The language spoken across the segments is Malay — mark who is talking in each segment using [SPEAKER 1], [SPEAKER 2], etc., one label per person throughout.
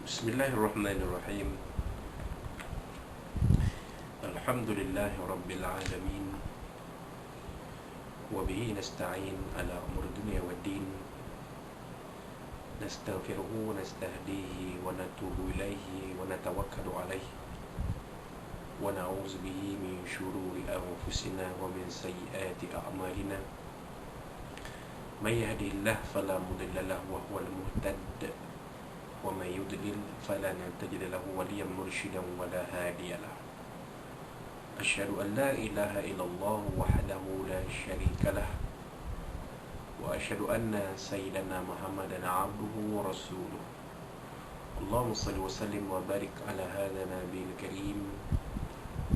[SPEAKER 1] Bismillahirrahmanirrahim. Alhamdulillahi Rabbil Alamin. Wabihi nasta'in ala umur dunia wa din. Nastaghfiruhu, nastahdihi, wa natubu ilaihi, wa natawakkalu alaihi. Wa na'udzu bihi min syururi anfusina wa min sayyiati a'malina. May yahdihillahu fala mudilla lahu wa huwal muhtad. وَمَنْ يُضْلِلْ فَلَنْ تَجِدَ لَهُ وَلِيًّا مُرْشِدًا وَلَا هَادِيَ لَهُ أَشْهَدُ أَنْ لَا إِلَهَ إِلَّا اللَّهُ وَحْدَهُ لَا شَرِيكَ لَهُ وَأَشْهَدُ أَنَّ سَيِّدَنَا مُحَمَّدًا عَبْدُهُ وَرَسُولُهُ اللهم صل وسلم وبارك على هذا النبي الكريم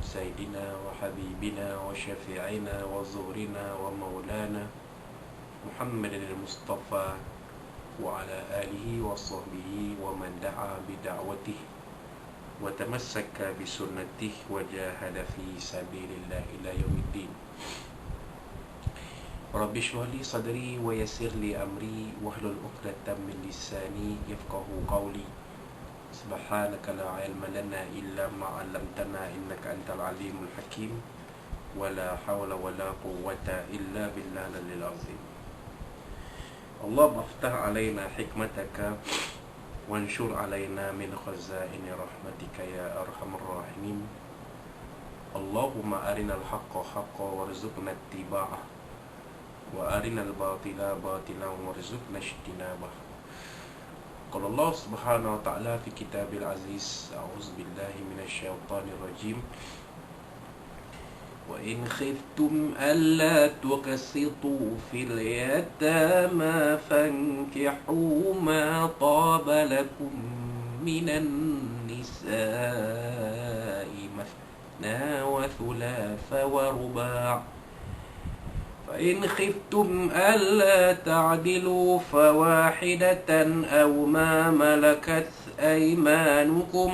[SPEAKER 1] سيدنا وحبيبنا وشفيعنا وزهرنا ومولانا محمد المصطفى وعلى آله وصحبه ومن دعا بدعوته وتمسك بسنته وجاهد في سبيل الله إلى يوم الدين. رب اشرح لي صدري ويسر لي أمري واحلل عقدة من لساني يفقهوا قولي. سبحانك لا علم لنا إلا ما علمتنا إنك أنت العليم الحكيم ولا حول ولا قوة إلا بالله العلي العظيم. اللهم افتح علينا حكمتك وانشر علينا من خزائن رحمتك يا أرحم الراحمين. اللهم أرنا الحق حقا وارزقنا اتباعه وأرنا الباطل باطلا وارزقنا اجتنابه. قال الله سبحانه وتعالى في كتابه العزيز أعوذ بالله من الشيطان الرجيم وإن خفتم ألا تقسطوا في اليتامى فانكحوا ما طاب لكم من النساء مثنى وثلاث ورباع فإن خفتم ألا تعدلوا فواحدة أو ما ملكت أيمانكم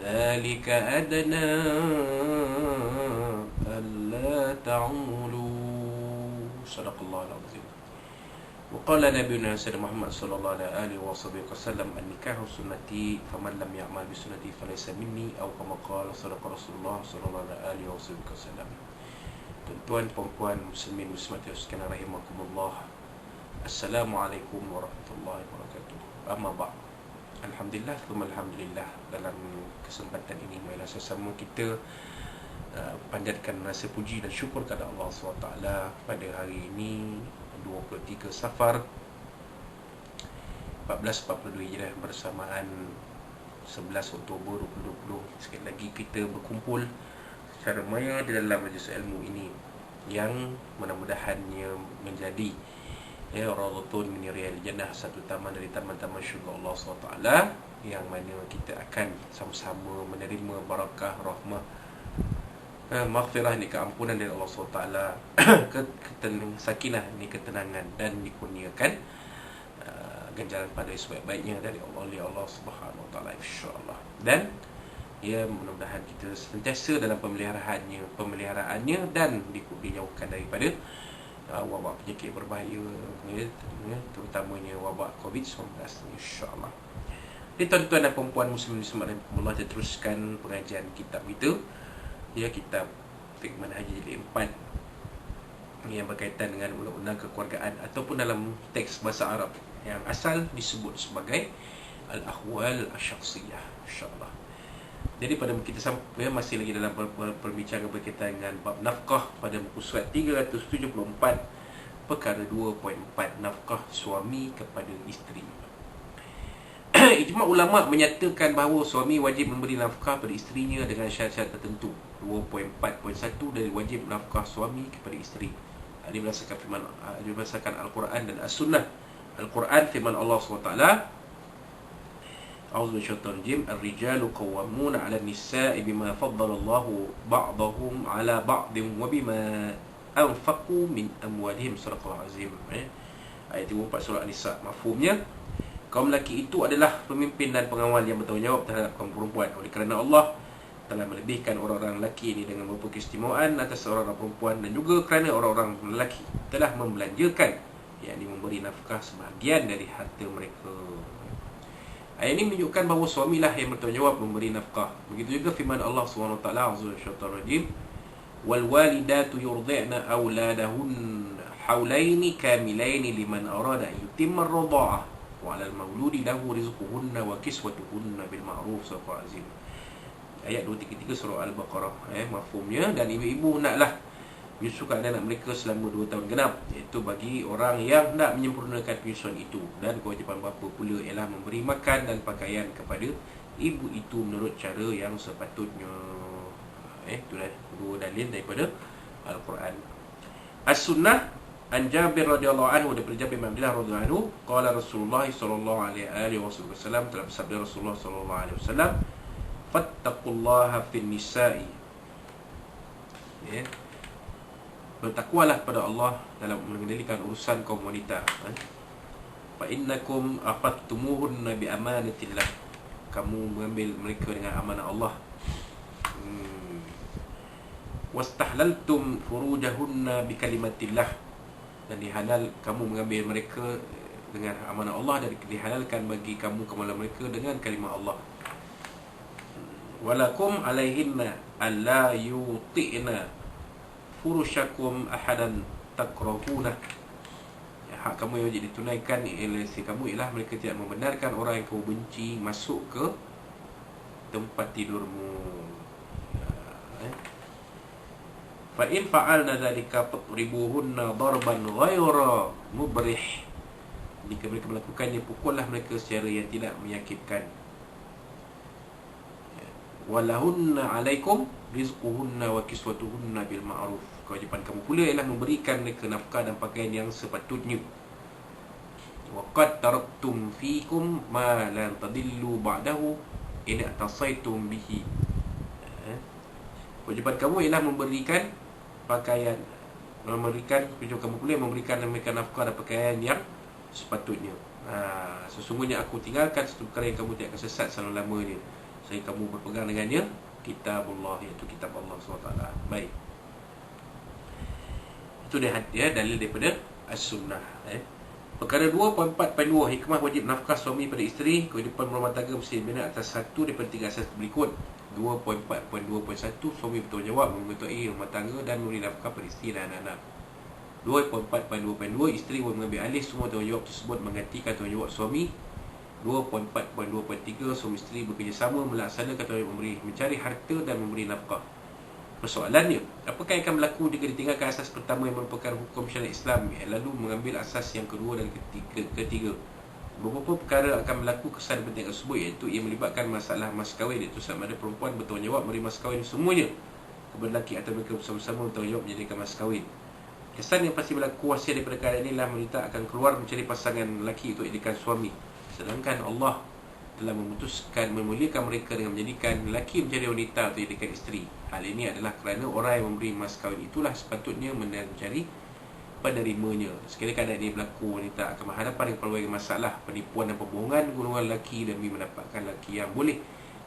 [SPEAKER 1] ذلك أدنى ألا تعولوا. صدق الله العظيم. وقال نبينا سيدنا محمد صلى الله عليه وسلم النكاح سنتي فمن لم يعمل بسنتي فليس مني أو كما قال صدق رسول الله صلى الله عليه وسلم. Tuan-tuan, puan-puan, muslimin, muslimat yang sekalian rahimakumullah. Assalamualaikum warahmatullahi wabarakatuh. Amma ba'd. Alhamdulillah, alhamdulillah, dalam kesempatan ini marilah sama kita panjatkan rasa puji dan syukur kepada Allah SWT pada hari ini 23 Safar 1442 Hijrah bersamaan 11 Oktober 2020. Sekali lagi kita berkumpul secara maya di dalam majlis ilmu ini yang mudah-mudahannya menjadi Rawdatun min Riyadil Jannah, satu taman dari taman-taman syurga Allah SWT, yang mana kita akan sama-sama menerima barakah, rahmah, maghfirah ni, keampunan dari Allah SWT, sakinah ni, ketenangan, dan dikurniakan ganjaran pada sebaik-baiknya dari Allah Subhanahu Wa Taala, insya-Allah. Dan ya, mudah-mudahan kita sentiasa dalam pemeliharaannya dan dijauhkan daripada wabak penyakit berbahaya, terutamanya wabak COVID-19, insya-Allah. Jadi tuan-tuan dan puan-puan muslimin muslimat Allah, kita teruskan pengajian kitab kita, ya, kitab Fiqh Manhaj jilid 4 yang berkaitan dengan undang-undang kekeluargaan ataupun dalam teks bahasa Arab yang asal disebut sebagai Al-Ahwal Asy-Syakhsiyah, insya-Allah. Jadi pada kita sampai masih lagi dalam perbincangan berkaitan dengan bab nafkah pada muka surat 374, perkara 2.4, nafkah suami kepada isteri. Ijma' ulama' menyatakan bahawa suami wajib memberi nafkah pada isterinya dengan syarat-syarat tertentu. 2.4.1 dari wajib nafkah suami kepada isteri. Ini berdasarkan Al-Quran dan As-Sunnah. Al-Quran firman Allah SWT, A'udzu bisyaitonir rajim, ar-rijalu qawwamuna 'alan nisa'i bima faddalallahu ba'dahum 'ala ba'din wa bima anfaqu min amwalihim. Sadaqallahul azim. Ayat 34 surah An-Nisa. Mafhumnya, kaum lelaki itu adalah pemimpin dan pengawal yang bertanggungjawab terhadap kaum perempuan. Oleh kerana Allah telah melebihkan orang-orang lelaki ini dengan beberapa keistimewaan atas orang-orang perempuan, dan juga kerana orang-orang lelaki telah membelanjakan, yakni memberi nafkah sebahagian dari harta mereka. Ayat ini menunjukkan bahawa suamilah yang bertanggungjawab memberi nafkah. Begitu juga firman Allah SWT Azza wa Jalla, wal walidatu yurdi'na auladahun haulaini kamilaini liman arada an yutimma ar-radha'ah wa 'alal mauludi lahu rizquhunna wa kiswatuhunna bil ma'ruf. Surah Azim. Ayat 233 surah Al-Baqarah. Mafhumnya, dan ibu-ibu naklah menyusukan anak mereka selama 2 tahun genap, iaitu bagi orang yang nak menyempurnakan penyusuan itu. Dan kewajipan bapa pula ialah memberi makan dan pakaian kepada ibu itu menurut cara yang sepatutnya. Itulah 2 dalil daripada Al-Quran. As-Sunnah an Jabir radhiyallahu anhu, daripada Jabir bin Abdullah radhiyallahu anhu, qala Rasulullah sallallahu alaihi wasallam, telah bersabda Rasulullah sallallahu alaihi wasallam, fattaqullaha fin nisa'i. Bertakwalah pada Allah dalam mengendalikan urusan kaum wanita. Fa innakum afattumuhunna bi amanatillah. Kamu mengambil mereka dengan amanah Allah. Wastahlaltum furujahunna bi kalimatillah. Dan kamu mengambil mereka dengan amanah Allah, dan dihalalkan bagi kamu kemaluan mereka dengan kalimah Allah. Walakum alaihinna alla yuti'na furushakum ahadan takrahunah. Hak kamu yang wajib ditunaikan oleh si kamu ialah mereka tidak membenarkan orang yang kamu benci masuk ke tempat tidurmu. Fa in fa'alna dzalika fatribuhunna darban ghaira mubrih. Jika mereka melakukannya, pukullah mereka secara yang tidak menyakitkan. Walahunna alaikum rizquhunna wa kiswatuhunna bil ma'ruf. Kewajipan kamu pula ialah memberikan mereka nafkah dan pakaian yang sepatutnya. Wa qad taraktum fikum ma lan tadillu ba'dahu in atasaitum bihi. Kewajipan kamu ialah memberikan pakaian, kewajipan kamu pula memberikan mereka nafkah dan pakaian yang sepatutnya. Sesungguhnya aku tinggalkan satu perkara yang kamu tidak akan sesat selama-lamanya, saya kamu berpegang dengannya, kitabullah, iaitu kitab Allah SWT. Baik, itu dia dalil daripada As-Sunnah. Perkara 2.4.2, hikmah wajib nafkah suami pada isteri. Kehidupan rumah tangga mesti dibina atas satu daripada 3 asas berikut. 2.4.2.1, suami bertanggungjawab mengetuai rumah tangga dan memberi nafkah pada isteri dan anak-anak. 2.4.2.2, isteri mengambil alih semua tanggungjawab tersebut menggantikan tanggungjawab suami. 2.4.2.3, suami isteri bekerjasama melaksanakan tanggungjawab mencari harta dan memberi nafkah. Persoalannya, apakah yang akan berlaku jika ditinggalkan asas pertama yang merupakan hukum syariat Islam, lalu mengambil asas yang kedua dan ketiga? Beberapa perkara akan berlaku kesan penting tersebut, iaitu ia melibatkan masalah mas kahwin, iaitu sama ada perempuan bertanggungjawab memberi mas kahwin semuanya kepada lelaki atau mereka bersama-sama bertanggungjawab menjadikan mas kahwin. Kesan yang pasti berlaku hasil daripada perkara inilah wanita akan keluar mencari pasangan lelaki untuk dijadikan suami, sedangkan Allah telah memutuskan memuliakan mereka dengan menjadikan lelaki mencari wanita untuk dijadikan isteri. Hal ini adalah kerana orang yang memberi mas kahwin itulah sepatutnya mencari penerimanya. Sekali kadang ini berlaku, wanita akan berhadapan dengan pelbagai masalah, penipuan dan perbohongan golongan lelaki demi mendapatkan lelaki yang boleh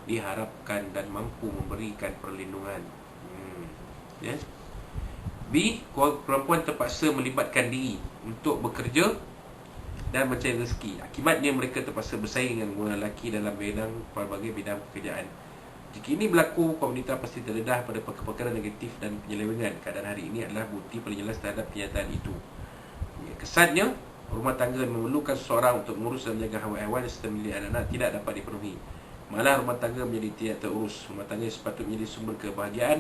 [SPEAKER 1] diharapkan dan mampu memberikan perlindungan. B. Perempuan terpaksa melibatkan diri untuk bekerja dan mencari rezeki. Akibatnya mereka terpaksa bersaing dengan golongan lelaki dalam pelbagai bidang pekerjaan. Jika ini berlaku, kaum wanita pasti terdedah pada perkara negatif dan penyelewengan. Keadaan hari ini adalah bukti paling jelas terhadap kenyataan itu. Kesannya, rumah tangga memerlukan seseorang untuk mengurus dan menjaga haiwan serta mendidik anak-anak tidak dapat dipenuhi. Malah rumah tangga menjadi tidak terurus. Rumah tangga sepatutnya menjadi sumber kebahagiaan,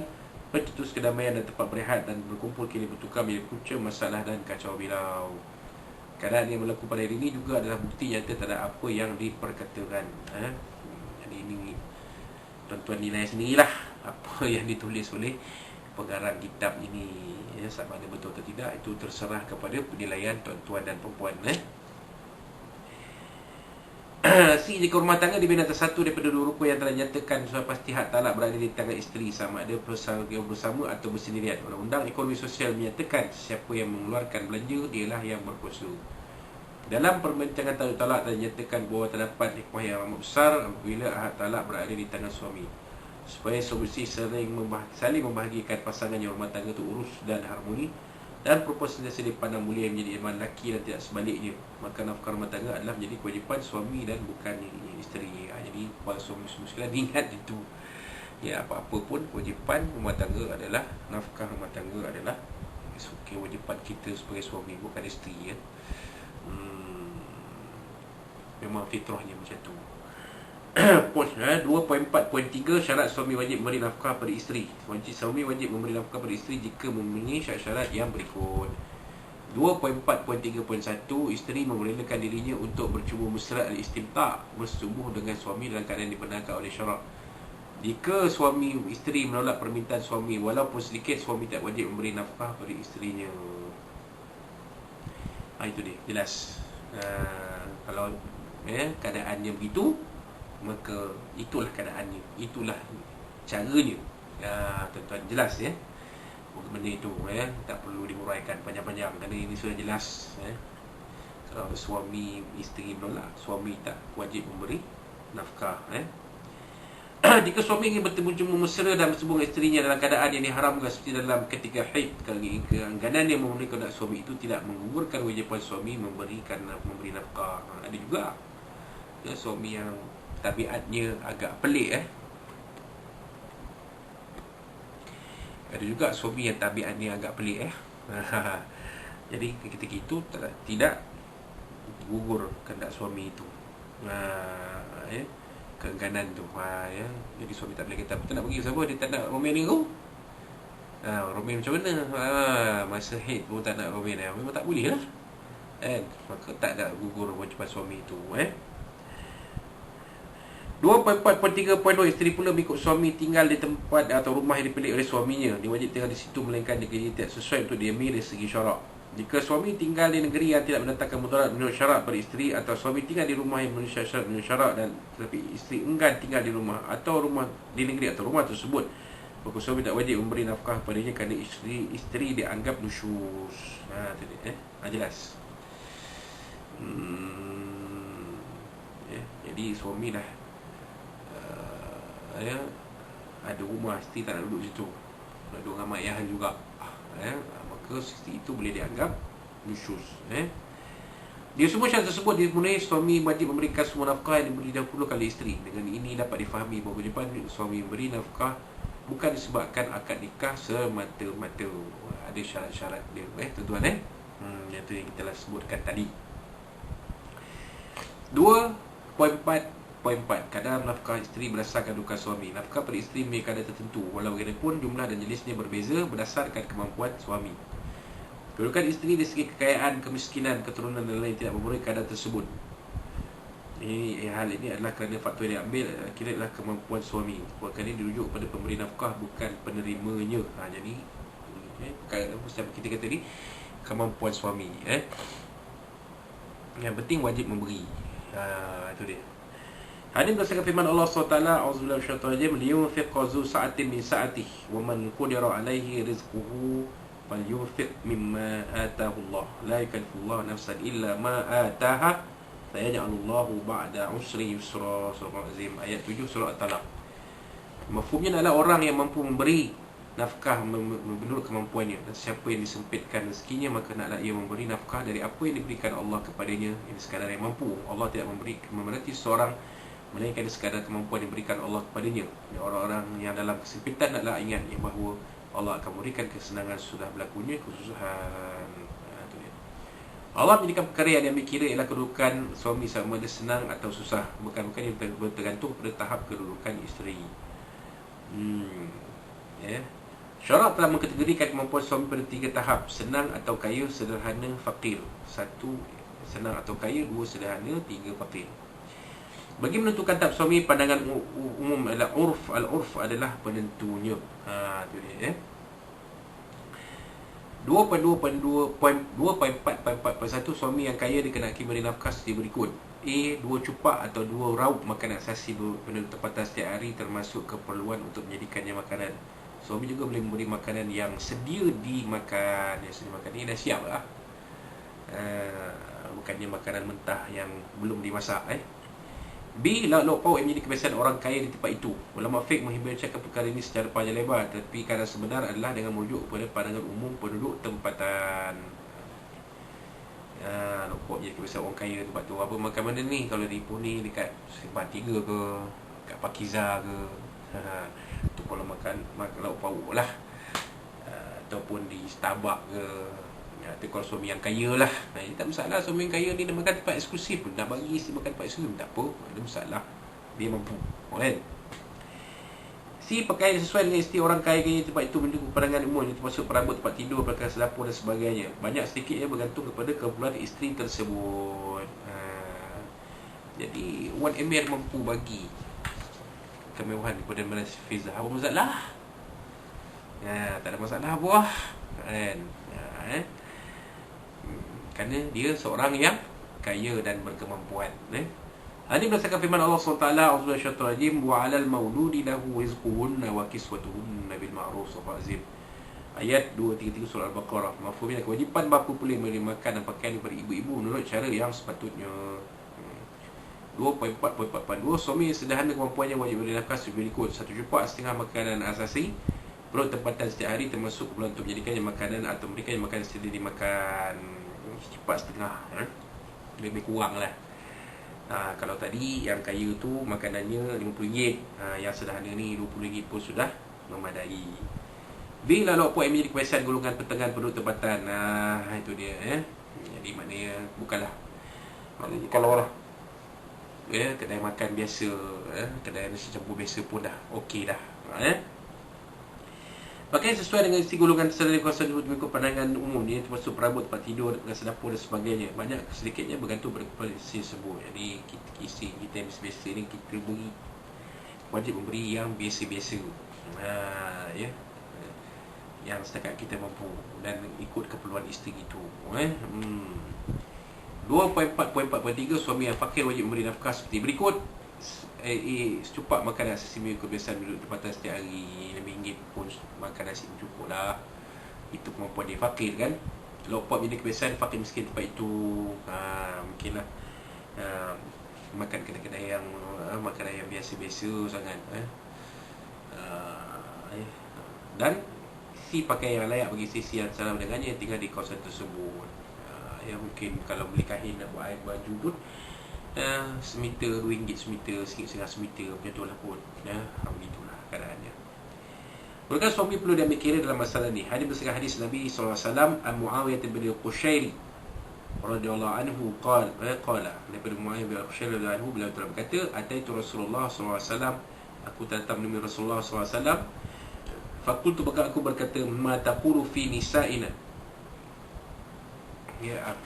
[SPEAKER 1] pencetus kedamaian dan tempat berehat dan berkumpul, kini bertukar menjadi punca masalah dan kacau bilau. Keadaan yang berlaku pada hari ini juga adalah bukti nyata terhadap apa yang diperkatakan. Jadi ini tuan-tuan nilai sendirilah apa yang ditulis oleh pengarang kitab ini, sama ada betul atau tidak itu terserah kepada penilaian tuan-tuan dan perempuan. Si, jika rumah tangga dibina atas satu daripada dua rupa yang telah nyatakan, sudah pasti hak talak berada di tangan isteri, sama ada bersama atau bersendirian. Undang-undang ekonomi sosial menyatakan siapa yang mengeluarkan belanja dialah yang berkuasa. Dalam perbincangan talak telah nyatakan bahawa terdapat hikmah yang amat besar apabila hak talak berada di tangan suami, supaya suami saling membahagikan pasangannya, rumah tangga itu urus dan harmoni. dan perempuan sentiasa dipandang mulia menjadi imam lelaki dan tidak sebaliknya. Maka nafkah rumah tangga adalah menjadi kewajipan suami dan bukan isteri. Jadi para suami sekalian ingat itu. Ya, apa-apa pun kewajipan rumah tangga adalah nafkah rumah tangga adalah kewajipan kita sebagai suami, bukan isteri, ya. Memang fitrahnya macam tu. 2.4.3 syarat suami wajib memberi nafkah pada isteri. Suami wajib memberi nafkah pada isteri jika memenuhi syarat-syarat yang berikut. 2.4.3.1 isteri membolehkan dirinya untuk bercumbu mesra al-istimta', bersetubuh dengan suami dalam keadaan dibenarkan oleh syarak. Jika suami isteri menolak permintaan suami walaupun sedikit, suami tak wajib memberi nafkah pada isterinya. Itu dia, jelas. Kalau keadaannya begitu, maka itulah keadaannya, itulah caranya. Tuan-tuan, jelas ya. Benda itu tak perlu dimuraikan panjang-panjang, kerana ini sudah jelas. Kalau suami isteri menolak, suami tak wajib memberi nafkah. Jika suami ingin bertemu mesra dan bersembung dengan isterinya dalam keadaan yang diharamkan seperti dalam ketika haid, keengganan yang memenuhi kehendak suami itu tidak menggugurkan kewajipan suami memberi nafkah. Ada juga suami yang tabiatnya agak pelik. Ada juga suami yang tabiatnya agak pelik. Jadi ketika itu tidak gugur kehendak suami itu, keengganan tu. Jadi suami tak boleh kata, betul nak pergi siapa, dia tak nak romen ni kau. Romen macam mana? Masa haid pun tak nak romen. Memang tak boleh lah. Maka tak ada gugur kewajipan suami itu. 2.4.3.2 isteri pula mengikut suami tinggal di tempat atau rumah yang dipilih oleh suaminya. Dia wajib tinggal di situ melainkan jika dia tidak sesuai untuk diambil dari segi syarak. Jika suami tinggal di negeri yang tidak mendatangkan mudarat menurut syarak pada isteri, atau suami tinggal di rumah yang memenuhi syarat menurut syarak dan tetapi isteri enggan tinggal di rumah atau rumah di negeri atau rumah tersebut, maka suami tak wajib memberi nafkah padanya kerana isteri dianggap nusyuz. Jelas. Jadi suami dah ada rumah, isteri tak nak duduk situ, nak duduk dengan mak ayahan juga, maka isteri itu boleh dianggap nusyuz. Dia semua syarat tersebut dipenuhi, suami wajib memberikan semua nafkah yang diberi dahulu kali isteri. Dengan ini dapat difahami bahawa kewajipan suami memberi nafkah bukan disebabkan akad nikah semata-mata. Ada syarat-syarat dia, tuan-tuan. Yang tu yang kita telah sebutkan tadi. 2.4.4 kadar nafkah isteri berdasarkan kedudukan suami. Nafkah pada isteri memiliki kadar tertentu, walau bagaimanapun jumlah dan jenisnya berbeza berdasarkan kemampuan suami. Kedudukan isteri dari segi kekayaan, kemiskinan, keturunan dan lain tidak memenuhi kadar tersebut. Hal ini adalah kerana faktor yang diambil kira adalah kemampuan suami. Kerana ini dirujuk pada pemberi nafkah, bukan penerimanya. Jadi macam kita kata tadi, kemampuan suami. Yang penting wajib memberi. Itu dia. Hadis berdasarkan firman Allah SWT, A'udzubillahi minasyaitonir rajim, liyunfiq zu sa'atin min sa'atihi wa man qudira 'alaihi rizquhu falyunfiq mimma ataahu Allah. La yukallifullahu nafsan illa ma ataaha, sayaj'alullahu ba'da 'usri yusra. Surah Azim ayat 7 surah At-Talaq. Mafhumnya adalah orang yang mampu memberi nafkah menurut kemampuannya, dan siapa yang disempitkan rezekinya maka naklah ia memberi nafkah dari apa yang diberikan Allah kepadanya. Ini sekadar yang mampu. Allah tidak memerhati seorang melainkan sekadar kemampuan yang diberikan Allah kepadanya. Orang-orang yang dalam kesempitan naklah ingat bahawa Allah akan memberikan kesenangan sesudah berlakunya kesusahan. Allah menjadikan perkara yang diambil kira ialah kedudukan suami sama ada senang atau susah, bukan yang bergantung pada tahap kedudukan isteri. Syarak telah mengkategorikan kemampuan suami pada 3 tahap: senang atau kaya, sederhana, fakir. 1 senang atau kaya, 2 sederhana, 3 fakir. Bagi menentukan tahap suami, pandangan umum adalah al-urf adalah penentunya. Itu dia. 2.4.4.1 suami yang kaya dikenaki beri nafkah seperti berikut. A. 2 cupak atau 2 raup makanan asasi benda tempatan setiap hari, termasuk keperluan untuk menjadikannya makanan. Suami juga boleh memberi makanan yang sedia dimakan. Yang sedia makan ini dah siap lah. Bukannya makanan mentah yang belum dimasak. B. Lauk pauk yang menjadi kebiasaan orang kaya di tempat itu. Ulama fiqh membincangkan perkara ini secara panjang lebar, tetapi kadar sebenar adalah dengan merujuk kepada pandangan umum penduduk tempatan. Lauk pauk jadi kebiasaan orang kaya tempat tu. Apa makan mana ni? Kalau di Ipoh ni dekat Simpang 3 ke, kat Pakiza ke, tu kalau makan lauk pauk lah. Ataupun di Starbucks ke. Tapi kalau suami yang kaya lah, tak masalah. Suami yang kaya ni dia makan tempat eksklusif pun, nak bagi isteri makan tempat eksklusif tak apa, ada masalah, dia mampu, kan? Si pakaian sesuai dengan isteri orang kaya tempat itu mendukung pandangan umum, termasuk perabot tempat tidur, perkara dapur dan sebagainya. Banyak sedikit ia bergantung kepada keperluan isteri tersebut. Jadi Wan Emir mampu bagi kemewahan kepada Malaysia Fizah. Apa masalah? Tak ada masalah buah, kan? Kerana dia seorang yang kaya dan berkemampuan. Ini berdasarkan firman Allah SWT, A'udzubillahi minasyaitonir rajim, wa 'alal mauludi lahu rizquhunna wa kiswatuhunna bil ma'ruf surah Azim. Ayat 233 surah Al-Baqarah. Mafhumnya kewajipan bapa boleh memberi makan dan pakaian kepada ibu-ibu menurut cara yang sepatutnya. 2.4.4.2 Suami sederhana kemampuannya wajib beri nafkah berikut: 1/4 makanan asasi perut tempatan setiap hari, termasuk keperluan untuk menjadikannya makanan atau memberikannya makanan sedia dimakan. 1/4, lebih kurang lah. Kalau tadi yang kaya tu makanannya RM50, yang sederhana ni RM20 pun sudah memadai. Bila lauk pauk yang menjadi kebiasaan golongan pertengahan penduduk tempatan, itu dia. Jadi maknanya bukanlah, maknanya kalau orang kedai makan biasa, kedai nasi campur biasa pun dah okey dah. Pakaian sesuai dengan isi golongan tersedia di kawasan tersebut mengikut pandangan umum ni, termasuk perabot tempat tidur, perkara dapur dan sebagainya. Banyak sedikitnya bergantung pada kondisi tersebut. Jadi isi kita yang biasa-biasa ni kita beri, wajib memberi yang biasa-biasa, yang setakat kita mampu dan ikut keperluan isteri itu. 2.4.4.3 Suami yang fakir wajib memberi nafkah seperti berikut: secupak makan nasi semua kebiasaan duduk tempatan setiap hari, RM5 pun makan nasi cukup lah. Itu kemampuan dia, fakir kan. Lauk pauk jadi kebiasaan fakir miskin tempat itu, mungkinlah makan kedai-kedai yang makanan yang biasa-biasa sangat, dan si pakai yang layak bagi sisi yang salam dengannya yang tinggal di kawasan tersebut. Mungkin kalau beli kain nak buat air baju pun semeter RM2 semeter, RM1.5 semeter, macam tu lah pun. Begitulah keadaannya. Maka suami perlu diambil kira dalam masalah ni. Hadis berdasarkan hadis Nabi SAW, Muawiyah bin Qushairi radhiyallahu anhu qala, daripada Muawiyah bin Qushairi radhiyallahu anhu, beliau telah berkata, ataitu Rasulullah SAW, aku datang menemui Rasulullah SAW. Fakultu, maka aku berkata, ma taqulu fi nisa'ina,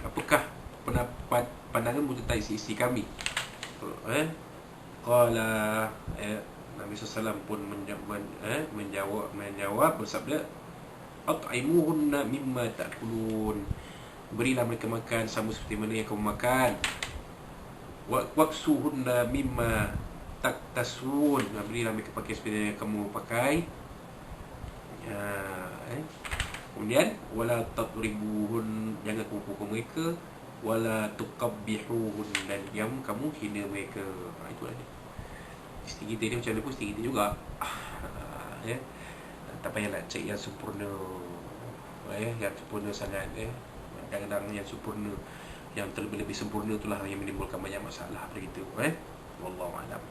[SPEAKER 1] apakah pendapat pandanganmu tentang isi kami? Qala, Nabi SAW pun menjawab bersabda, at'imuhunna mimma ta'kulun, berilah mereka makan sama seperti mana yang kamu makan. Waqsuhunna mimma taktasun, berilah mereka pakai seperti yang kamu pakai. Kemudian wala tadribuhun, jangan pukul mereka, wala tuqabbihuhun, dan diam kamu hina mereka. Itu ada. Isteri kita ni macam mana pun isteri kita juga. Tak payah nak cek yang sempurna, yang sempurna sangat. Kadang-kadang yang sempurna, yang terlebih-lebih sempurna itulah yang menimbulkan banyak masalah pada kita. Wallahualam.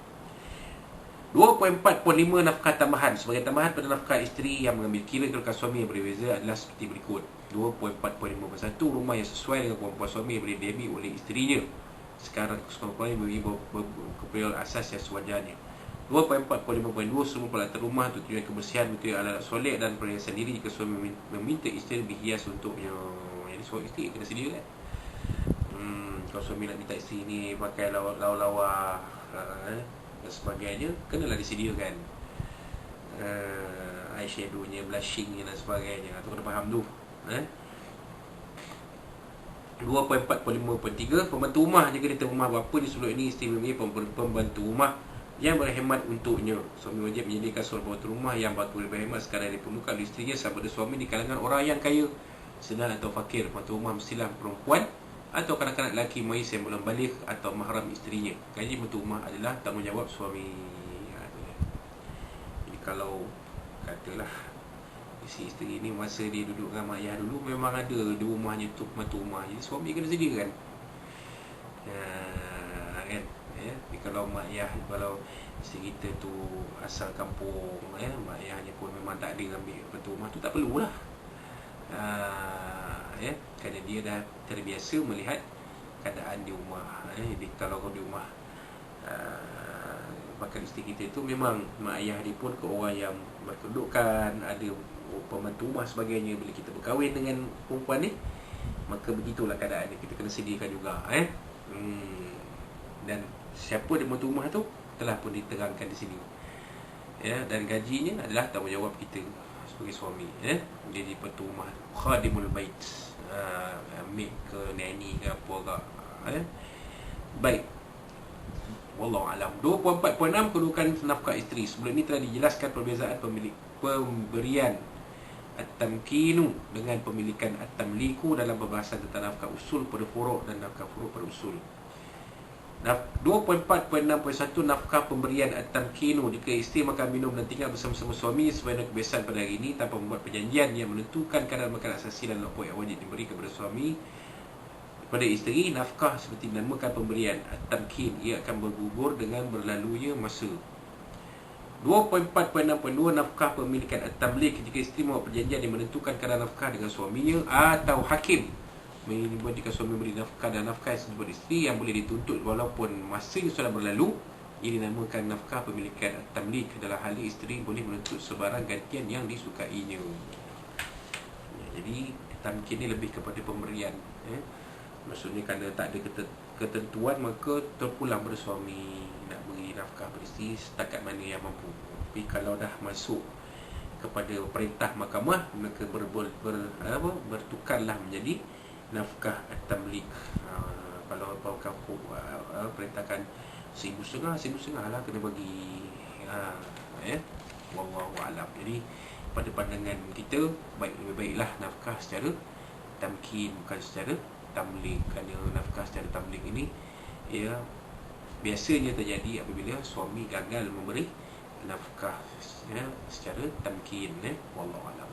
[SPEAKER 1] 2.4.5 Nafkah tambahan. Sebagai tambahan pada nafkah isteri yang mengambil kira kedudukan suami yang berbeza adalah seperti berikut. 2.4.5 1. Rumah yang sesuai dengan kemampuan suami boleh diambil oleh isterinya. Sekarang kemampuan ini bagi keperluan asas yang sewajarnya. 2.4.5.2 Semua peralatan rumah untuk tujuan kebersihan, untuk alat soleh dan perhiasan diri jika suami meminta isteri berhias untuknya. Jadi suami isteri kena sedia kan. Kalau suami nak minta isteri ni pakai lawa-lawa dan sebagainya, kenalah disediakan eyeshadownya, blushingnya dan sebagainya. Tu kena faham tu. 2.4.5.3 Pembantu rumah, jika dia rumah bapa di sebelum ini isteri memilih pembantu rumah yang berhemat untuknya. Suami wajib menyediakan seorang pembantu rumah yang boleh berhemat sekadar diperlukan oleh isterinya, sama ada suami di kalangan orang yang kaya, sedang atau fakir. Pembantu rumah mestilah perempuan atau kanak-kanak lelaki mais yang belum balik atau mahram isterinya. Gaji mentua rumah adalah tanggungjawab suami. Jadi kalau katalah si isteri ni masa dia duduk dengan mak ayah dulu memang ada di rumahnya tu mentua rumah, jadi suami kena sediakan. Kan Tapi kalau mak ayah, kalau isteri kita tu asal kampung, mak ayahnya pun memang tak ada ambil mentua rumah tu, tak perlulah. Kerana dia dah terbiasa melihat keadaan di rumah. Jadi kalau di rumah bakal isteri kita tu memang mak ayah dia pun ke orang yang berkedudukan, ada pembantu rumah sebagainya. Bila kita berkahwin dengan perempuan ni, maka begitulah keadaan dia, kita kena sediakan juga. Dan siapa dia pembantu rumah tu telah pun diterangkan di sini. Dan gajinya adalah tanggungjawab kita sebagai suami. Jadi pembantu rumah, khadimul bait, maid ke nanny ke apa ke. Baik, wallahu alam. 24.6 kedudukan nafkah isteri. Sebelum ini telah dijelaskan perbezaan pemberian at-tamkinu dengan pemilikan at-tamliku dalam pembahasan tentang nafkah usul pada furuk dan nafkah furuk pada usul. 24.6.1 nafkah pemberian at-tamkinu. Jika isteri makan minum dan tinggal bersama-sama suami sebagaimana kebiasaan pada hari ini tanpa membuat perjanjian yang menentukan kadar makanan asasi dan lauk yang wajib diberi kepada suami pada isteri, nafkah seperti dinamakan pemberian at-tamkin, ia akan bergugur dengan berlalunya masa. 24.6.2 nafkah pemilikan at-tamlik. Jika isteri membuat perjanjian yang menentukan kadar nafkah dengan suaminya atau hakim menyebut jika suami beri nafkah dan nafkah yang disebut isteri yang boleh dituntut walaupun masanya sudah berlalu, ini dinamakan nafkah pemilikan at-tamlik. Dalam hal ini isteri boleh menuntut sebarang gantian yang disukainya. Jadi tamkin ni lebih kepada pemberian. Maksudnya kerana tak ada ketentuan, maka terpulang pada suami nak beri nafkah pada isteri setakat mana yang mampu. Tapi kalau dah masuk kepada perintah mahkamah, maka bertukarlah menjadi nafkah at-tamlik. Kalau kampung perintahkan 1,500 lah kena bagi. Wallahu alam. Jadi pada pandangan kita, lebih baiklah nafkah secara tamkin, bukan secara tamlik. Kerana nafkah secara tamlik ini biasanya terjadi apabila suami gagal memberi nafkah secara tamkin. Wallahu alam.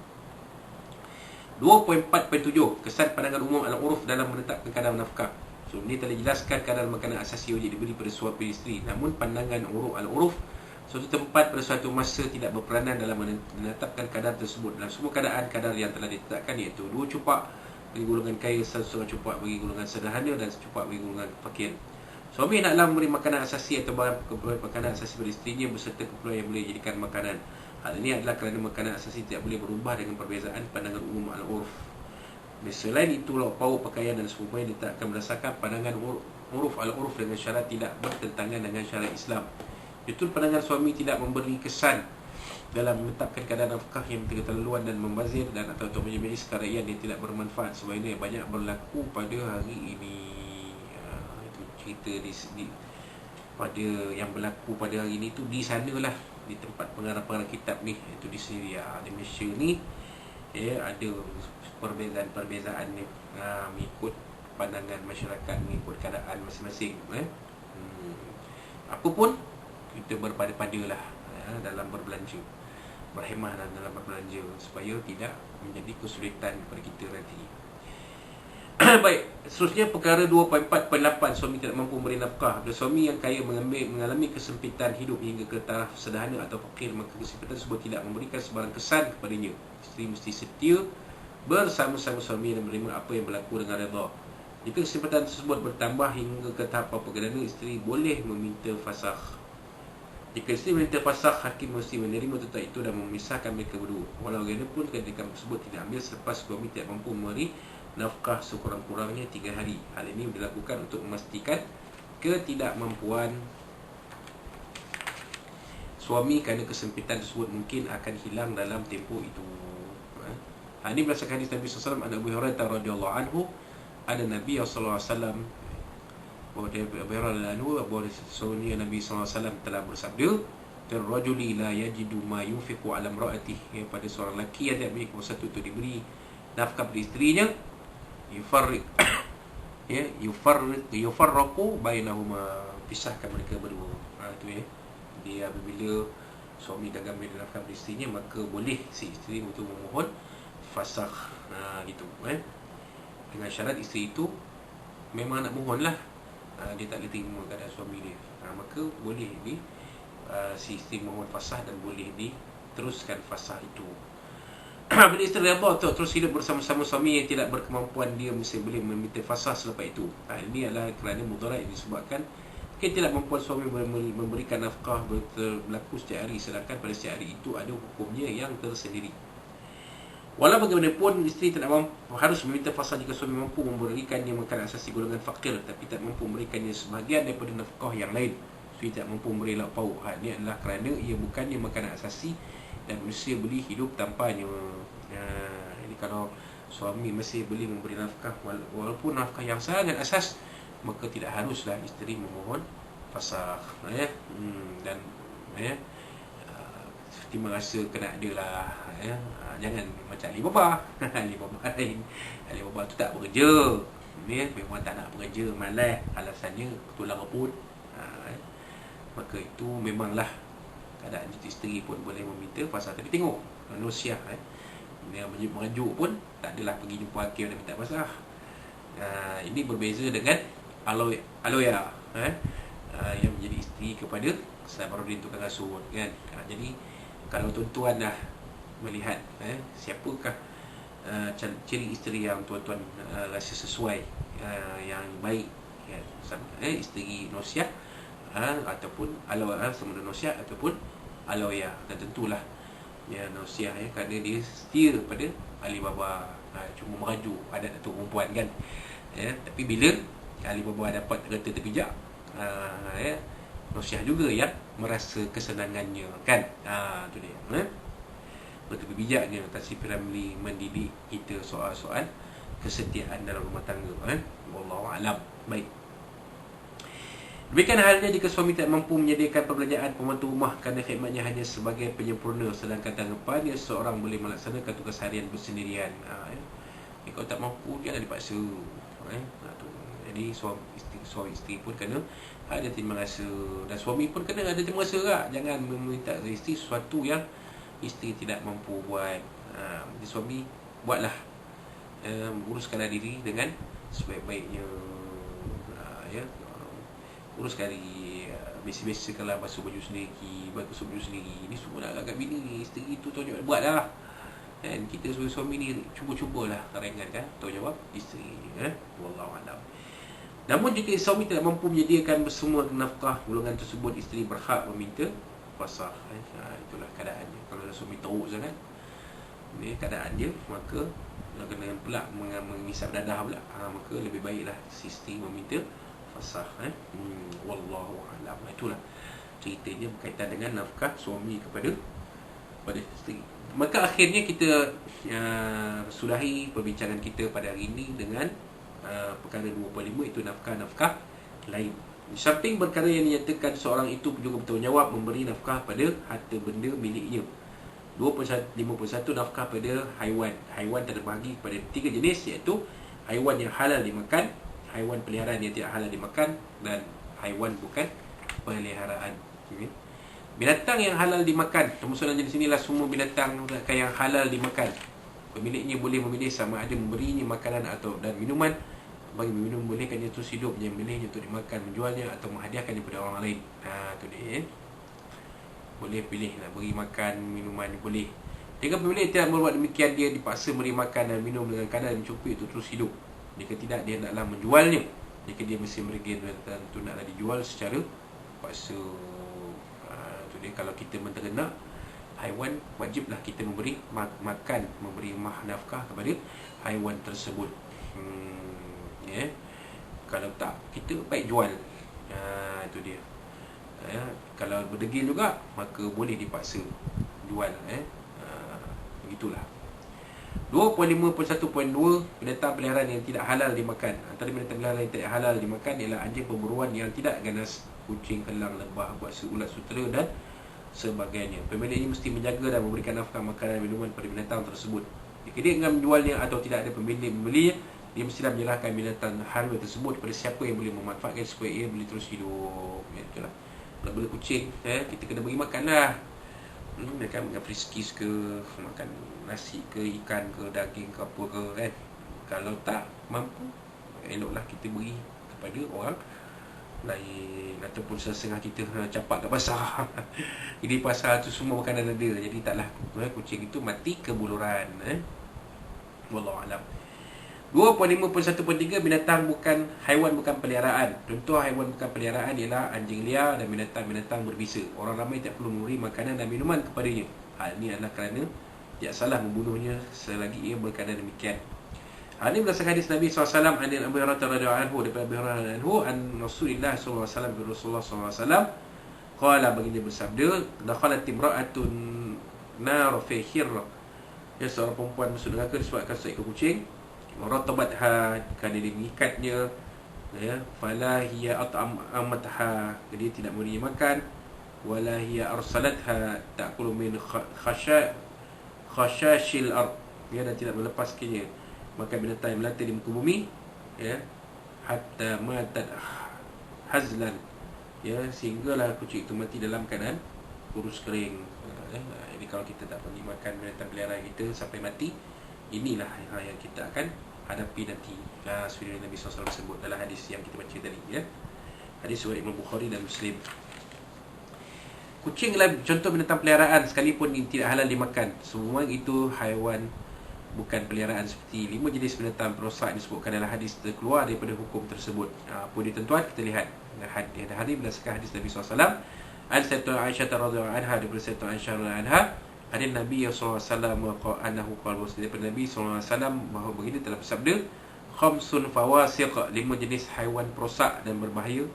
[SPEAKER 1] 2.4.7 kesan pandangan umum al-uruf dalam menetapkan kadar nafkah. So ini telah dijelaskan kadar makanan asasi wajib diberi pada suami isteri. Namun pandangan al-uruf, suatu tempat pada suatu masa tidak berperanan dalam menetapkan kadar tersebut. Dalam semua keadaan, kadar yang telah ditetapkan iaitu 2 cupak bagi golongan kaya, 1 cupak bagi golongan sederhana dan 1 cupak bagi golongan fakir. Suami naklah memberi makanan asasi atau barang makanan asasi pada isterinya beserta keperluan yang boleh dijadikan makanan. Hal ini adalah kerana makanan asasi tidak boleh berubah dengan perbezaan pandangan umum al-urf. Selain itu, lauk pauk, pakaian dan sebagainya ditetapkan berdasarkan pandangan uruf al-uruf dengan syarat tidak bertentangan dengan syariat Islam. Itu pandangan suami tidak memberi kesan dalam menetapkan kadar nafkah yang keterlaluan dan membazir dan atau menjadi sekarang yang tidak bermanfaat sebagaimana banyak berlaku pada hari ini. Itu cerita pada yang berlaku pada hari ini tu di sanalah, di tempat pengarang-pengarang kitab ni, itu di Syria, di Malaysia ni, ada perbezaan-perbezaan ni, mengikut pandangan masyarakat, mengikut keadaan masing-masing. Apa pun kita berpada-padalah dalam berbelanja, berhemah dalam berbelanja supaya tidak menjadi kesulitan kepada kita nanti. Baik, seterusnya perkara 2.4.8 suami tidak mampu memberi nafkah. Bila suami yang kaya mengalami kesempitan hidup hingga ke taraf sederhana atau fakir, maka kesempitan tersebut tidak memberikan sebarang kesan kepadanya. Isteri mesti setia bersama-sama suami dan menerima apa yang berlaku dengan redha. Jika kesempitan tersebut bertambah hingga ke tahap perdana, isteri boleh meminta fasakh. Jika isteri meminta fasakh, hakim mesti menerima tentang itu dan memisahkan mereka berdua. Walau bagaimanapun ketika tersebut tidak ambil selepas suami tidak mampu memberi nafkah sekurang-kurangnya 3 hari. Hal ini dilakukan untuk memastikan ketidakmampuan suami kerana kesempitan tersebut mungkin akan hilang dalam tempoh itu. Hal ini berdasarkan hadis Nabi SAW an Abu Hurairah radhiyallahu anhu, ada Nabi SAW bahawa Abu Hurairah bahawa suami Nabi SAW telah bersabda, "Ar-rajuli la yajidu ma yunfiqu 'ala imra'atihi." Pada seorang lelaki yang tidak memiliki sesuatu untuk diberi nafkah pada isterinya, yufarriq ya, yufarraqu bainahuma, pisahkan mereka berdua. Itu ya. Dia apabila suami gagal memberi nafkah pada isterinya, maka boleh si isteri untuk memohon fasakh. Gitu dengan syarat isteri itu memang nak mohon lah, dia tak boleh terima keadaan suami dia, maka boleh si isteri mohon fasakh dan boleh diteruskan fasakh itu. Bila isteri redha terus hidup bersama-sama suami yang tidak berkemampuan, dia mesti boleh meminta fasakh selepas itu. Ini adalah kerana mudarat yang disebabkan mungkin tidak mampu suami memberikan nafkah berlaku setiap hari, sedangkan pada setiap hari itu ada hukumnya yang tersendiri. Walau bagaimanapun isteri tidak mampu, harus meminta fasakh jika suami mampu memberikannya makanan asasi golongan fakir, tapi tak mampu memberikannya sebahagian daripada nafkah yang lain. Suami tidak mampu memberi lauk pauk. Ini adalah kerana ia bukannya makanan asasi dan manusia boleh hidup tanpanya. Ini kalau suami masih boleh memberi nafkah walaupun nafkah yang sangat asas, maka tidak haruslah isteri memohon fasakh. Dan timbang rasa kena ada lah, jangan macam Alibaba. Alibaba tu tak bekerja, memang tak nak bekerja, malas, alasannya ketulang reput. Maka itu memanglah keadaan isteri pun boleh meminta fasakh. Tapi tengok manusia dia mengajuk pun tak adalah pergi jumpa hakim dan minta fasakh. Ini berbeza dengan Aloya yang menjadi isteri kepada Sabaruddin tukang rasut kan. Jadi kalau tuan-tuan dah melihat siapakah ciri isteri yang tuan-tuan rasa sesuai, yang baik, isteri Nosiah ataupun sama ada Nosiah ataupun Aloya, dan tentulah Nosiah kerana dia setia pada Alibaba, cuma merajuk adat Datuk perempuan kan. Tapi bila Alibaba dapat kereta terpijak, Nosiah juga yang merasa kesenangannya kan. Tu dia. Betul bijaknya Tasih Piramli mendidik kita soal-soal kesetiaan dalam rumah tangga. Wallahu alam. Baik. Demikian halnya jika suami tak mampu menyediakan perbelanjaan pembantu rumah kerana khidmatnya hanya sebagai penyempurna, sedangkan tanggapannya seorang boleh melaksanakan tugas harian bersendirian. Kalau tak mampu, jangan dipaksa. Jadi suami isteri pun kena ada timbang rasa, dan suami pun kena ada timbang rasa lah. Jangan meminta isteri sesuatu yang isteri tidak mampu buat. Jadi suami buatlah, uruskanlah diri dengan sebaik-baiknya. Uruskan diri, biasa-biasa kalau basuh baju sendiri, basuh baju sendiri. Ini semua nak agak bini, isteri tu tunjuk buatlah. Dan kita sebagai suami ni cuba-cubalah ringankan tanggungjawab isteri. Wallahu a'lam. Namun jika suami tidak mampu menyediakan semua nafkah golongan tersebut, isteri berhak meminta fasakh. Itulah keadaannya. Kalau suami teruk sangat ni keadaan dia, maka kena pula mengisap dadah pula, maka lebih baiklah si isteri meminta fasakh. Wallahu a'lam. Itulah ceritanya berkaitan dengan nafkah suami kepada isteri. Maka akhirnya kita sudahi perbincangan kita pada hari ini dengan perkara 25, itu nafkah-nafkah lain. Di samping perkara yang dinyatakan seorang itu juga bertanggungjawab memberi nafkah pada harta benda miliknya. 51 nafkah pada haiwan. Haiwan terbagi kepada 3 jenis, iaitu haiwan yang halal dimakan, haiwan peliharaan yang tidak halal dimakan, dan haiwan bukan peliharaan. Binatang yang halal dimakan, termasuk di sinilah semua binatang yang halal dimakan. Pemiliknya boleh memilih sama ada memberinya makanan atau dan minuman. Bagi minum bolehkannya terus hidup, yang memilihnya untuk dimakan, menjualnya atau menghadiahkannya kepada orang lain. Tu dia. Boleh pilih nak beri makan, minuman boleh. Jika pemilik tidak berbuat demikian, dia dipaksa memberi makan dan minum dengan kadar mencukupi untuk terus hidup. Jika tidak, dia hendaklah menjualnya. Jika dia mesti meregin, tentu naklah dijual secara paksa. Kalau kita menternak haiwan, wajiblah kita memberi makan, memberi nafkah kepada haiwan tersebut. Kalau tak, kita baik jual. Itu dia. Kalau berdegil juga, maka boleh dipaksa jual. Begitulah. 25.1.2 binatang peliharaan yang tidak halal dimakan. Antara binatang peliharaan yang tidak halal dimakan ialah anjing pemburuan yang tidak ganas, kucing, kelang, lebah, buas, ulat sutera dan sebagainya. Pemilik ini mesti menjaga dan memberikan nafkah makanan dan minuman pada binatang tersebut. Jika dia ingin menjualnya atau tidak ada pemilik membelinya, dia mestilah menyerahkan binatang harga tersebut kepada siapa yang boleh memanfaatkan supaya ia boleh terus hidup. Itulah. Kalau boleh kucing, kita kena bagi makan lah. Dia kan makan friskies ke, makan nasi ke, ikan ke, daging ke, apa ke kan. Kalau tak mampu, eloklah kita beri kepada orang lain, ataupun setengah kita capak kat pasar. Jadi pasar tu semua makanan ada, jadi taklah kucing itu mati kebuluran. Wallahualam. 2.5.1.3 binatang bukan haiwan bukan peliharaan. Contoh haiwan bukan peliharaan ialah anjing liar dan binatang-binatang berbisa. Orang ramai tak perlu memberi makanan dan minuman kepadanya. Hal ini adalah kerana tidak salah membunuhnya selagi ia berkeadaan demikian. Hal ini berdasarkan hadis Nabi SAW an Abu Hurairah radhiyallahu anhu, daripada Abu Hurairah radhiyallahu anhu an Rasulullah SAW, Rasulullah SAW qala, baginda bersabda, dakhalat imra'atun nar fi hirra. Ya, seorang perempuan masuk neraka disebabkan seekor kucing. Ratabatha, kerana dia mengikatnya, ya, fala hiya at'amatha, dia tidak memberi makan, wala hiya arsalatha ta'kulu min khashashil ard, ya, dan tidak melepaskannya makan binatang yang melata di muka bumi, ya, hatta matat hazlan, ya, sehinggalah kucing itu mati dalam keadaan kurus kering. Jadi kalau kita tak bagi makan binatang peliharaan kita sampai mati, inilah yang kita akan hadapi nanti. Seperti Nabi SAW sebut dalam hadis yang kita baca tadi, ya. Hadis riwayat Imam Bukhari dan Muslim. Kucing adalah contoh binatang peliharaan sekalipun tidak halal dimakan. Semua itu haiwan bukan peliharaan. Seperti 5 jenis binatang perosak disebutkan dalam hadis terkeluar daripada hukum tersebut. Apa dia tuan-tuan? Kita lihat hadis berdasarkan hadis Nabi SAW. Al-Sayyidah Aisyah radhiyallahu anha, daripada Sayyidah Aisyah radhiyallahu anha, hadis Nabi SAW annahu qala, daripada Nabi SAW bahawa begini telah bersabda, khamsun fawasiq, 5 jenis haiwan perosak dan berbahaya,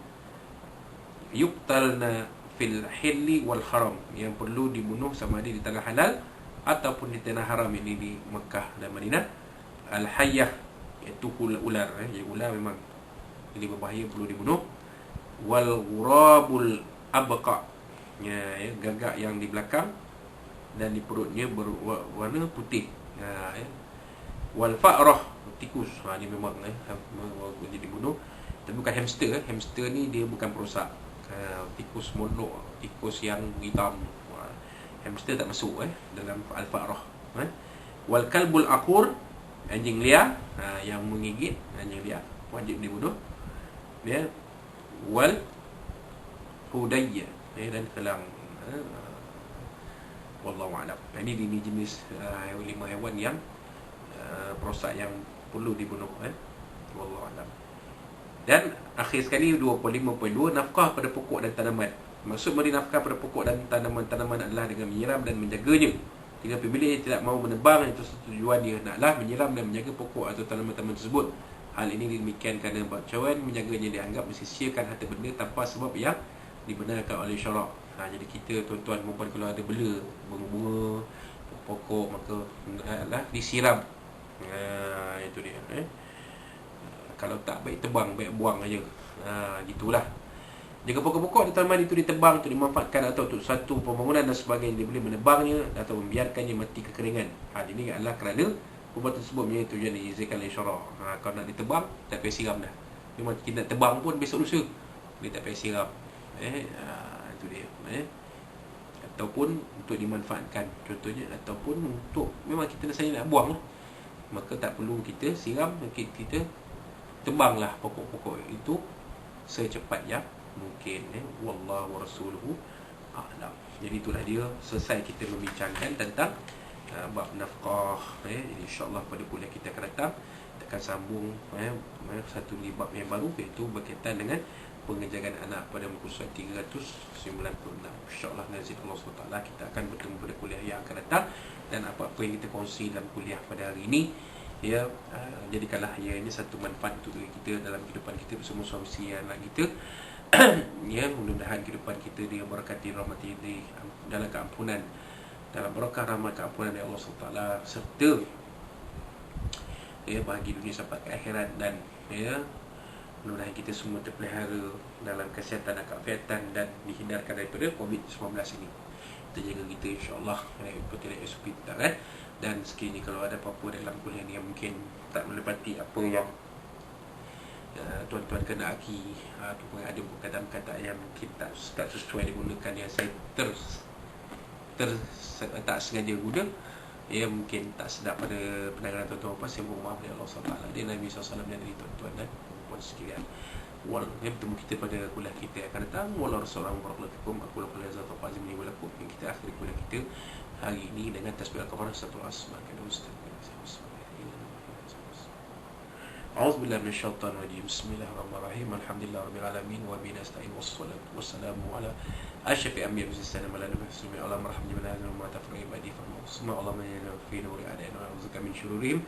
[SPEAKER 1] yuqtalna fil hilli wal haram, yang perlu dibunuh sama ada di tanah halal ataupun di tanah haram, ini di Mekah dan Madinah. Al-hayyah, iaitu ular, ular memang ini berbahaya, perlu dibunuh. Wal ghurabul abqa, ya, gagak yang di belakang dan di perutnya berwarna putih, ya. Wal fa'rah, tikus, ini memang jadi dibunuh. Tapi bukan hamster. Hamster ni dia bukan perosak. Tikus molok, tikus yang hitam, hamster tak masuk dalam al-fa'rah. Wal kalbul aqur, anjing liar, yang menggigit, anjing liar wajib dibunuh, ya. Wal hudayya, dan kelang. Wallahu a'lam. Ini jenis 5 haiwan yang perosak yang perlu dibunuh. Wallahu a'lam. Dan akhir sekali 25.2, nafkah pada pokok dan tanaman. Maksud memberi nafkah pada pokok dan tanaman-tanaman adalah dengan menyiram dan menjaganya. Jika pemilik tidak mahu menebang, itu tujuan dia, naklah menyiram dan menjaga pokok atau tanaman-tanaman tersebut. Hal ini demikian kerana bacaan menjaganya dianggap mensia-siakan harta benda tanpa sebab yang dibenarkan oleh syarak. Jadi kita tuan-tuan perempuan kalau ada bela bunga-bunga pokok, maka adalah disiram. Itu dia. Kalau tak, baik tebang, baik buang aja. Gitulah. Jika pokok-pokok dan tanaman itu ditebang untuk dimanfaatkan atau untuk satu pembangunan dan sebagainya, dia boleh menebangnya atau membiarkannya mati kekeringan. Hal ini adalah kerana perbuatan tersebut punya tujuan diizinkan oleh syarak. Kalau nak ditebang, tak payah siram dah. Memang kita nak tebang pun besok lusa, dia tak payah siram. Itu dia. Ataupun untuk dimanfaatkan, contohnya, ataupun untuk memang kita rasanya nak buang, maka tak perlu kita siram, kita tebanglah pokok-pokok itu secepat yang mungkin. Wallahu wa rasuluhu a'lam. Jadi itulah dia, selesai kita membincangkan tentang bab nafkah. Jadi insya-Allah pada kuliah kita akan datang kita akan sambung satu bab yang baru, iaitu berkaitan dengan pengejagaan anak pada muka surat 396. InsyaAllah nazid Allah SWT, kita akan bertemu pada kuliah yang akan datang. Dan apa-apa yang kita kongsi dalam kuliah pada hari ini, ya, jadikanlah ia ini satu manfaat untuk diri kita dalam kehidupan kita bersama suami isteri anak kita. Ya, mudah-mudahan kehidupan kita diberkati, rahmati, dalam keampunan, dalam barakah rahmat keampunan dari Allah SWT, serta, ya, bagi dunia sampai ke akhirat, dan, ya, Mudah-mudahan kita semua terpelihara dalam kesihatan dan keafiatan dan dihindarkan daripada COVID-19 ini. Kita jaga kita, insya-Allah, ikuti SOP kita kan. Dan sekiranya kalau ada apa-apa dalam kuliah ni yang mungkin tak menepati apa yang tuan-tuan kenaki, ataupun ada perkataan-perkataan yang mungkin tak sesuai digunakan, yang saya tak sengaja guna, ya mungkin tak sedap pada pendengaran tuan-tuan puan, saya mohon maaf dari Allah SWT dan Nabi SAW dan dari tuan-tuan dan puan sekalian. Bertemu kita pada kuliah kita akan datang. Wallahu rasulahu warahmatullahi aku lakukan lazat fazim ni walakum. Kita akhiri kuliah kita hari ini dengan tasbih al-kafarah satu asma kana ustaz. أعوذ بالله من الشيطان الرجيم بسم الله الرحمن الرحيم الحمد لله رب العالمين وبه نستعين والصلاة والسلام على أشرف الأنبياء والمرسلين وعلى آله وصحبه اللهم ارحمنا من هذا وما تفرق عبادي فالمقسم اللهم اجعلنا في نور أعدائنا ونعوذ من شرورهم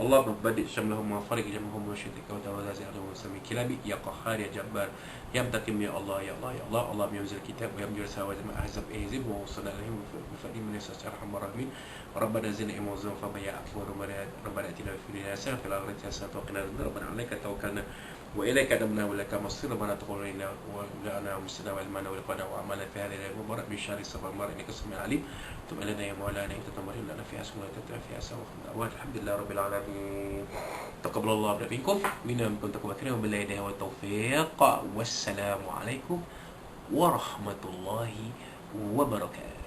[SPEAKER 1] اللهم بدئ شملهم وفرق جمعهم وشتك وتوازن عليهم وسمي كلابي يا قهار يا جبار يا منتقم يا الله يا الله يا الله اللهم ينزل الكتاب ويمجر سواد ما أحزب أهزب ووصلنا عليهم بفضل من يسر أرحم الراحمين ربنا زدنا علما وزنا فما يعفو ربنا اتنا في الدنيا حسنه وفي الاخره حسنه وقنا عذاب النار ربنا عليك توكلنا واليك ادمنا ولك مصير ربنا تقبل منا وجعلنا مسلمين وعلمنا ولقنا وعملنا في هذا اليوم المبارك من شر الصبر المرء انك سميع عليم تب الينا يا مولانا انت تمرين لنا في حسن وتتبع في حسن وخير الحمد لله رب العالمين تقبل الله منكم منا كنتم بكرين وبالله يديه والتوفيق والسلام عليكم ورحمه الله وبركاته.